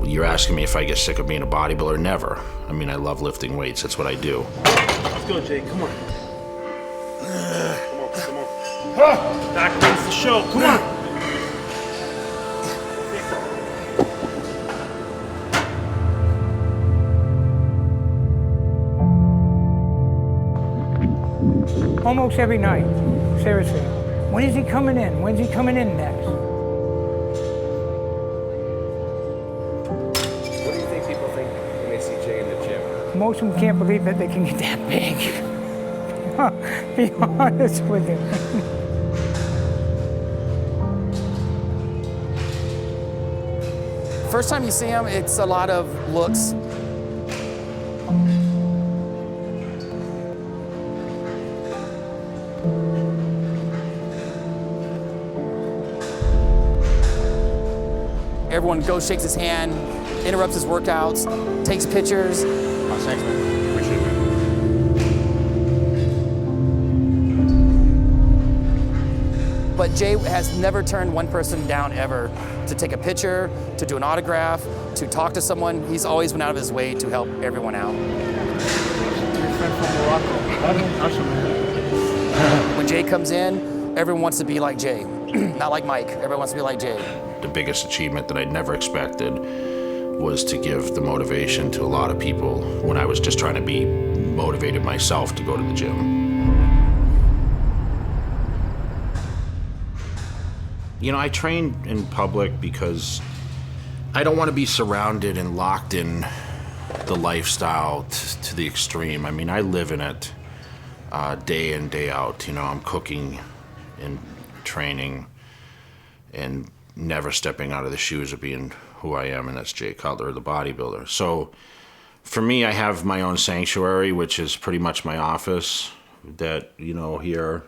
You're asking me if I get sick of being a bodybuilder? Never. I mean, I love lifting weights. That's what I do. Let's go, Jay. Come on. Come on. Back against the show. Come on. Almost every night, seriously. When is he coming in? When's he coming in next? What do you think people think when they see Jay in the gym? Most of them can't believe that they can get that big. Be honest with you. First time you see him, it's a lot of looks. Everyone goes, shakes his hand, interrupts his workouts, takes pictures. Oh, thanks, man. Appreciate it. But Jay has never turned one person down ever to take a picture, to do an autograph, to talk to someone. He's always been out of his way to help everyone out. When Jay comes in, everyone wants to be like Jay. Not like Mike, everyone wants to be like Jay. The biggest achievement that I never expected was to give the motivation to a lot of people when I was just trying to be motivated myself to go to the gym. You know, I train in public because I don't want to be surrounded and locked in the lifestyle to the extreme. I mean, I live in it day in, day out. You know, I'm cooking and training and never stepping out of the shoes of being who I am, and that's Jay Cutler, the bodybuilder. So for me, I have my own sanctuary, which is pretty much my office that, you know, here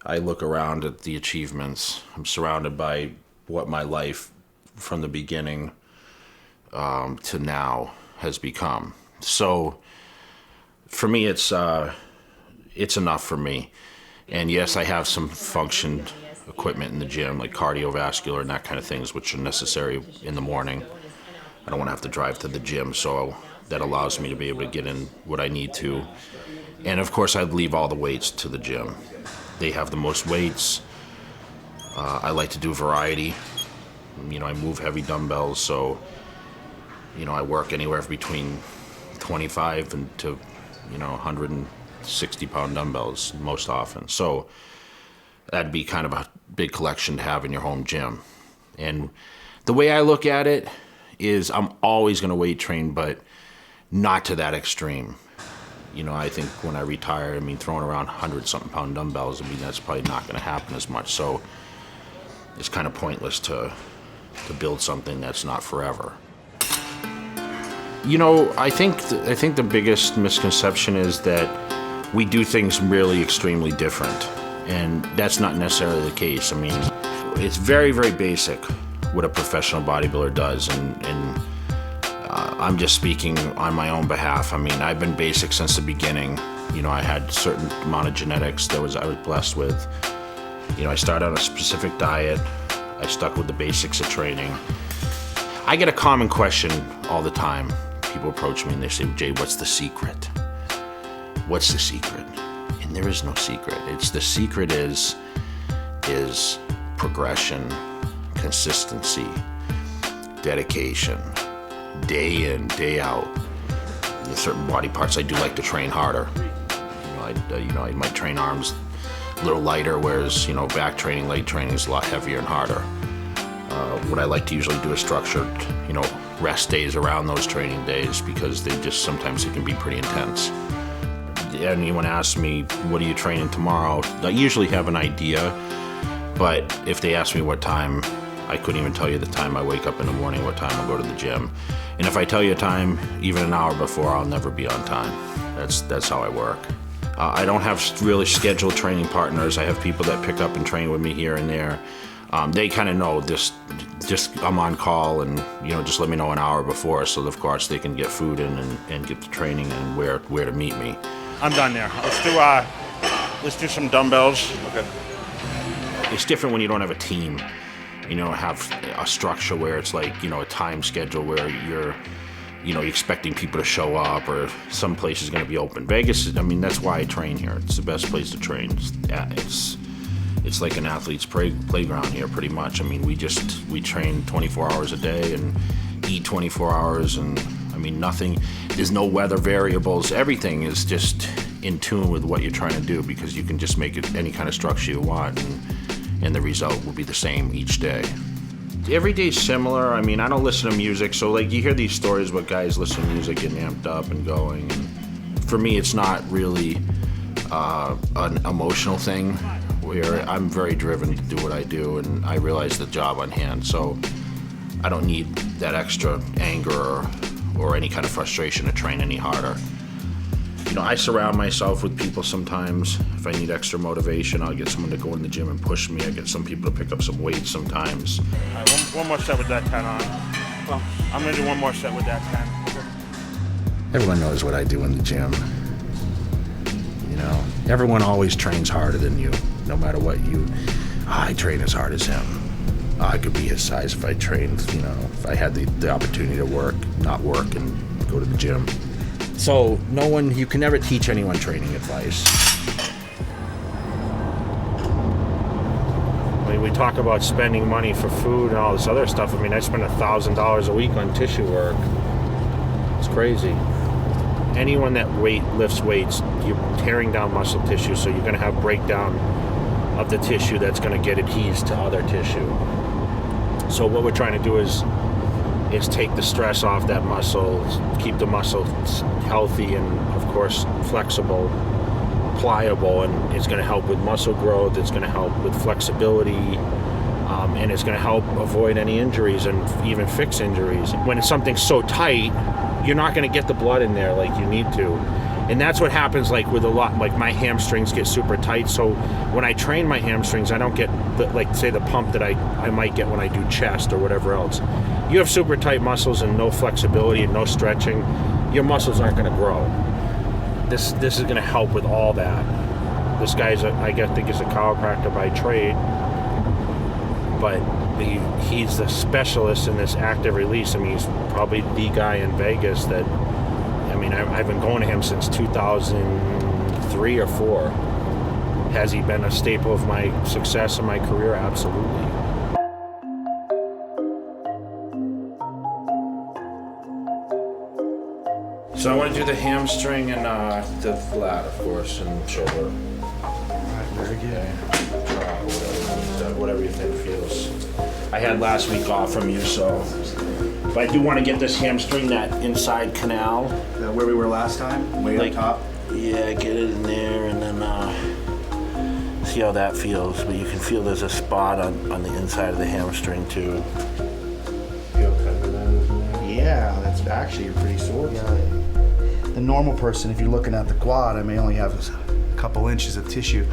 I look around at the achievements. I'm surrounded by what my life from the beginning to now has become. So for me, it's enough for me. And yes, I have some functioned equipment in the gym, like cardiovascular and that kind of things, which are necessary in the morning. I don't want to have to drive to the gym, so that allows me to be able to get in what I need to. And of course, I'd leave all the weights to the gym. They have the most weights. I like to do variety. You know, I move heavy dumbbells, so, you know, I work anywhere between 25 and to, you know, 160-pound dumbbells most often. So that'd be kind of a big collection to have in your home gym. And the way I look at it is I'm always going to weight train, but not to that extreme. You know, I think when I retire, I mean, throwing around 100-something pound dumbbells, I mean, that's probably not going to happen as much. So it's kind of pointless to build something that's not forever. You know, I think the biggest misconception is that we do things really extremely different, and that's not necessarily the case. I mean, it's very, very basic what a professional bodybuilder does, and I'm just speaking on my own behalf. I mean, I've been basic since the beginning. You know, I had a certain amount of genetics that I was blessed with. You know, I started on a specific diet. I stuck with the basics of training. I get a common question all the time. People approach me and they say, Jay, what's the secret? What's the secret? And there is no secret. The secret is progression, consistency, dedication, day in, day out. There's certain body parts I do like to train harder. You know, I might train arms a little lighter, whereas, you know, back training, leg training is a lot heavier and harder. What I like to usually do is structured, you know, rest days around those training days, because sometimes it can be pretty intense. Anyone asks me, what are you training tomorrow? I usually have an idea, but if they ask me what time, I couldn't even tell you the time I wake up in the morning, what time I'll go to the gym. And if I tell you a time, even an hour before, I'll never be on time. That's how I work. I don't have really scheduled training partners. I have people that pick up and train with me here and there. They kind of know just I'm on call, and, you know, just let me know an hour before, so of course they can get food in and get the training and where to meet me. I'm done there. Let's do some dumbbells. Okay. It's different when you don't have a team. have a structure where it's like, a time schedule where you're expecting people to show up, or some place is going to be open. Vegas, that's why I train here. It's the best place to train. It's like an athlete's playground here, pretty much. We train 24 hours a day and eat 24 hours, and nothing, there's no weather variables. Everything is just in tune with what you're trying to do, because you can just make it any kind of structure you want, and the result will be the same each day. Every day's similar. I don't listen to music, so like you hear these stories about guys listening to music, getting amped up and going. And for me, it's not really an emotional thing, where I'm very driven to do what I do, and I realize the job on hand, so I don't need that extra anger or any kind of frustration to train any harder. I surround myself with people sometimes. If I need extra motivation, I'll get someone to go in the gym and push me. I get some people to pick up some weights sometimes. All right, one more set with that 10 on. Well, I'm gonna do one more set with that 10. Everyone knows what I do in the gym. Everyone always trains harder than you, no matter what I train as hard as him. I could be his size if I trained, if I had the opportunity to not work, and go to the gym. So you can never teach anyone training advice. We talk about spending money for food and all this other stuff. I spend $1,000 a week on tissue work. It's crazy. Anyone that lifts weights, you're tearing down muscle tissue, so you're going to have breakdown of the tissue that's going to get adhesed to other tissue. So what we're trying to do is take the stress off that muscle, keep the muscle healthy and, of course, flexible, pliable, and it's going to help with muscle growth, it's going to help with flexibility, and it's going to help avoid any injuries and even fix injuries. When something's so tight, you're not going to get the blood in there like you need to. And that's what happens with a lot, my hamstrings get super tight. So when I train my hamstrings, I don't get the pump that I might get when I do chest or whatever else. You have super tight muscles and no flexibility and no stretching, your muscles aren't going to grow. This is going to help with all that. This guy's I think he's a chiropractor by trade, but he's the specialist in this active release. He's probably the guy in Vegas that, I've been going to him since 2003 or 4. Has he been a staple of my success in my career? Absolutely. So I want to do the hamstring and the lat, of course, and shoulder. All right, very good. Whatever you think feels. I had last week off from you, so. But I do want to get this hamstring, that inside canal. Where we were last time, way up top? Yeah, get it in there and then see how that feels. But you can feel there's a spot on the inside of the hamstring too. Feel kind of that? Yeah, that's actually pretty sore. Yeah. The normal person, if you're looking at the quad, I may only have a couple inches of tissue.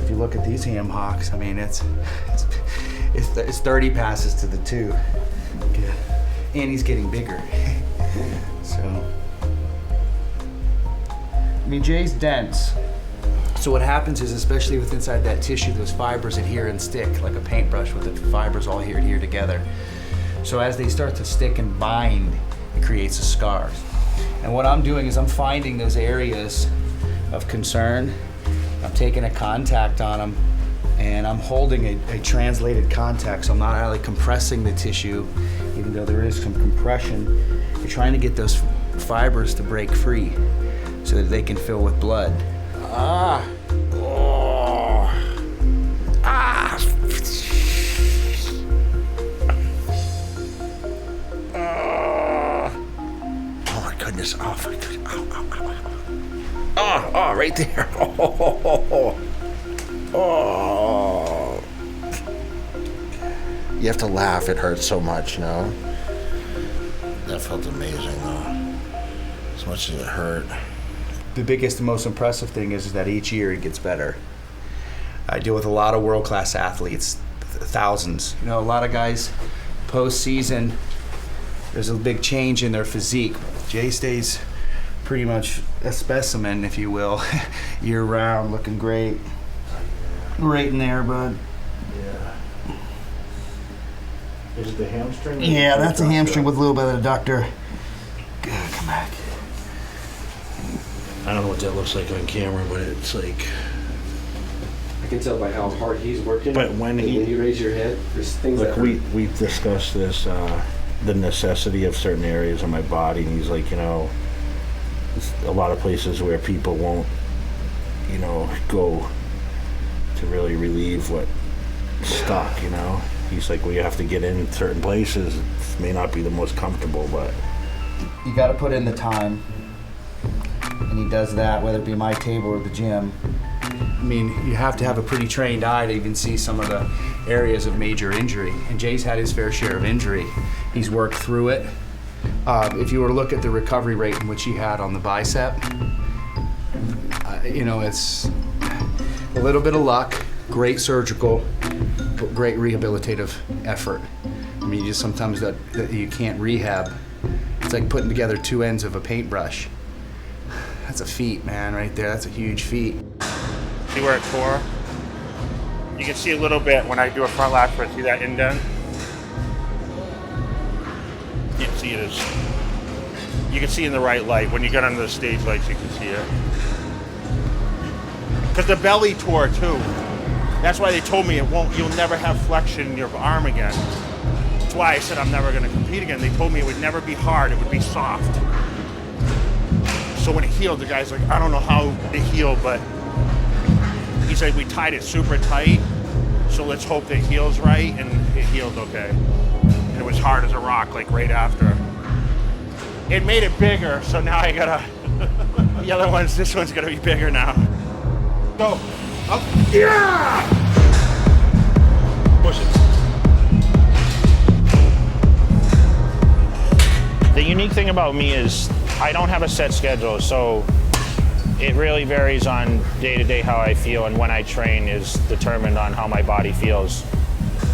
If you look at these ham hocks, it's 30 passes to the 2. Yeah. And he's getting bigger. So, Jay's dense. So what happens is, especially with inside that tissue, those fibers adhere and stick like a paintbrush with the fibers all adhere together. So as they start to stick and bind, it creates a scar. And what I'm doing is I'm finding those areas of concern. I'm taking a contact on them, and I'm holding a translated contact, so I'm not really compressing the tissue, even though there is some compression. You're trying to get those fibers to break free so that they can fill with blood. Oh my goodness, oh my goodness, oh, right there, oh. You have to laugh, it hurts so much, no? That felt amazing though, as much as it hurt. The biggest and most impressive thing is that each year it gets better. I deal with a lot of world-class athletes, thousands. A lot of guys post-season, there's a big change in their physique. Jay stays pretty much a specimen, if you will, year-round, looking great. Right in there, bud. Yeah. Is it the hamstring? Yeah, that's a hamstring with a little bit of adductor. Good, come back. I don't know what that looks like on camera, but it's like. I can tell by how hard he's working. But when you raise your head, there's things Look, that hurt. we've discussed this, the necessity of certain areas of my body, and he's like, you know, there's a lot of places where people won't, you know, go to really relieve what's stuck, you know. He's like, well, you have to get in certain places. It may not be the most comfortable, but You got to put in the time, and he does that, whether it be my table or the gym. I mean, you have to have a pretty trained eye to even see some of the areas of major injury. And Jay's had his fair share of injury. He's worked through it. If you were to look at the recovery rate in which he had on the bicep, you know, it's a little bit of luck, great surgical, but great rehabilitative effort. I mean, you just sometimes that you can't rehab. It's like putting together two ends of a paintbrush. That's a feat, man, right there. That's a huge feat. See where it tore? You can see a little bit when I do a front lat for it. See that indent? You can see it as. You can see in the right light. When you get under the stage lights, you can see it. Because the belly tore too. That's why they told me you'll never have flexion in your arm again. That's why I said I'm never going to compete again. They told me it would never be hard, it would be soft. So when it healed, the guy's like, I don't know how it healed, but he said we tied it super tight, so let's hope it heals right, and it healed okay. And it was hard as a rock, like right after. It made it bigger, so now I gotta, the other ones, this one's gonna be bigger now. Go, up, yeah! Push it. The unique thing about me is I don't have a set schedule, so it really varies on day to day how I feel, and when I train is determined on how my body feels.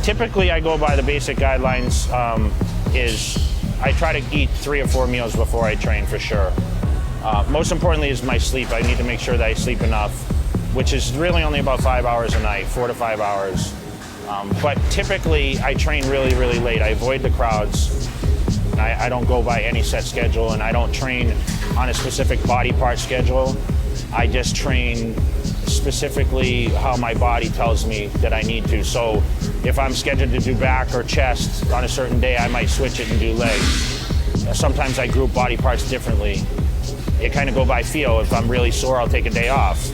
Typically, I go by the basic guidelines. Is I try to eat 3 or 4 meals before I train for sure. Most importantly is my sleep. I need to make sure that I sleep enough, which is really only about 5 hours a night, 4 to 5 hours. But typically, I train really, really late. I avoid the crowds. I don't go by any set schedule, and I don't train on a specific body part schedule. I just train specifically how my body tells me that I need to. So if I'm scheduled to do back or chest on a certain day, I might switch it and do legs. Sometimes I group body parts differently. It kind of go by feel. If I'm really sore, I'll take a day off.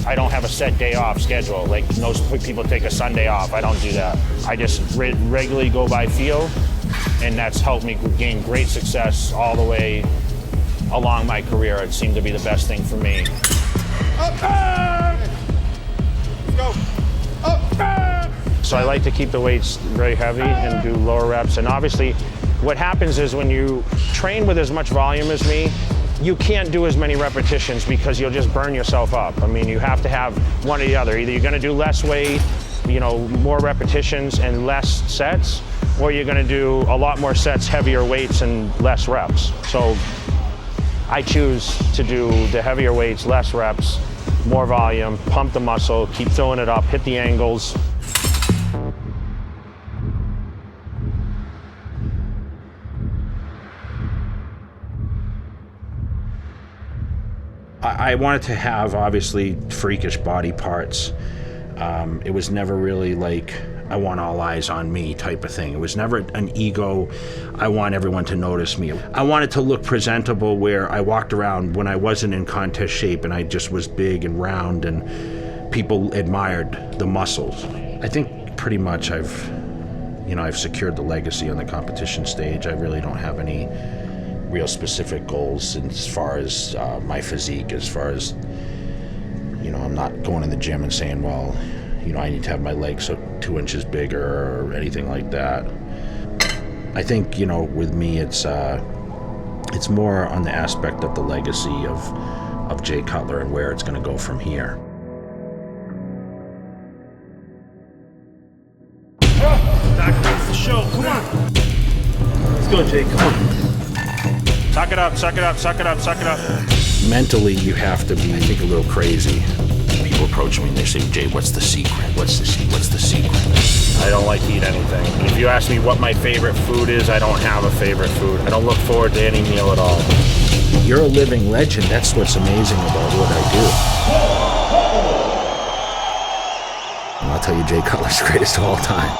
I don't have a set day off schedule. Like most people take a Sunday off. I don't do that. I just regularly go by feel, and that's helped me gain great success all the way along my career. It seemed to be the best thing for me. Up, let's go. Up, so I like to keep the weights very heavy and do lower reps. And obviously, what happens is when you train with as much volume as me, you can't do as many repetitions because you'll just burn yourself up. I mean, you have to have one or the other. Either you're gonna do less weight, you know, more repetitions and less sets, or you're gonna do a lot more sets, heavier weights and less reps. So I choose to do the heavier weights, less reps, more volume, pump the muscle, keep filling it up, hit the angles. I wanted to have, obviously, freakish body parts. It was never really like, I want all eyes on me type of thing. It was never an ego, I want everyone to notice me. I wanted to look presentable where I walked around when I wasn't in contest shape and I just was big and round and people admired the muscles. I think pretty much I've secured the legacy on the competition stage. I really don't have any real specific goals as far as my physique, as far as, I'm not going in the gym and saying, well, I need to have my legs 2 inches bigger or anything like that. I think, with me, it's more on the aspect of the legacy of Jay Cutler and where it's going to go from here. That's the show. Come on. Let's go, Jay. Come on. Suck it up, suck it up, suck it up, suck it up. Mentally, you have to be, I think, a little crazy. People people approach me and they say, Jay, what's the secret? What's the secret? I don't like to eat anything. If you ask me what my favorite food is, I don't have a favorite food. I don't look forward to any meal at all. You're a living legend. That's what's amazing about what I do. And I'll tell you, Jay Cutler's the greatest of all time.